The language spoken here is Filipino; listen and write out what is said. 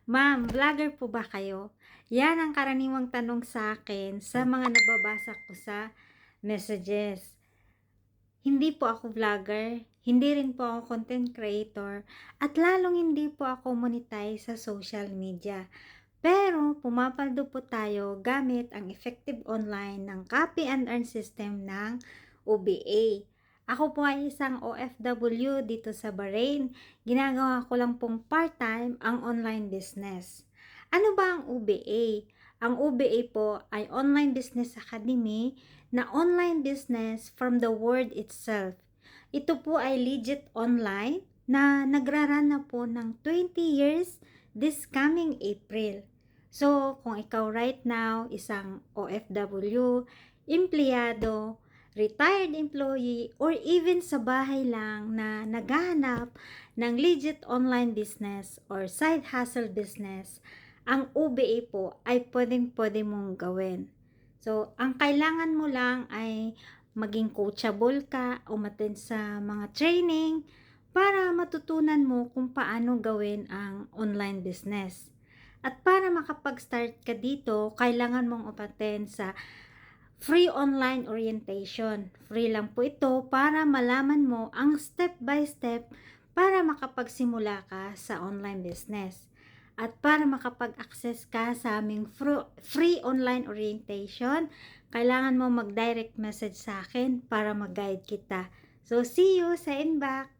Ma'am, vlogger po ba kayo? Yan ang karaniwang tanong sa akin sa mga nababasa ko sa messages. Hindi po ako vlogger, hindi rin po ako content creator, at lalong hindi po ako monetize sa social media. Pero pumapaldo po tayo gamit ang effective online ng copy and earn system ng OBA. Ako po ay isang OFW dito sa Bahrain. Ginagawa ko lang pong part-time ang online business. Ano ba ang OBA? Ang OBA po ay Online Business Academy na online business from the word itself. Ito po ay legit online na nagraran na po ng 20 years this coming April. So, kung ikaw right now, isang OFW, empleyado, retired employee, or even sa bahay lang na naghahanap ng legit online business or side hustle business, ang OBA po ay pwedeng-pwede mong gawin. So, ang kailangan mo lang ay maging coachable ka, umattend sa mga training para matutunan mo kung paano gawin ang online business. At para makapag-start ka dito, kailangan mong umattend sa free online orientation. Free lang po ito para malaman mo ang step by step para makapagsimula ka sa online business. At para makapag-access ka sa aming free online orientation, kailangan mo mag-direct message sa akin para mag-guide kita. So, see you sa inbox!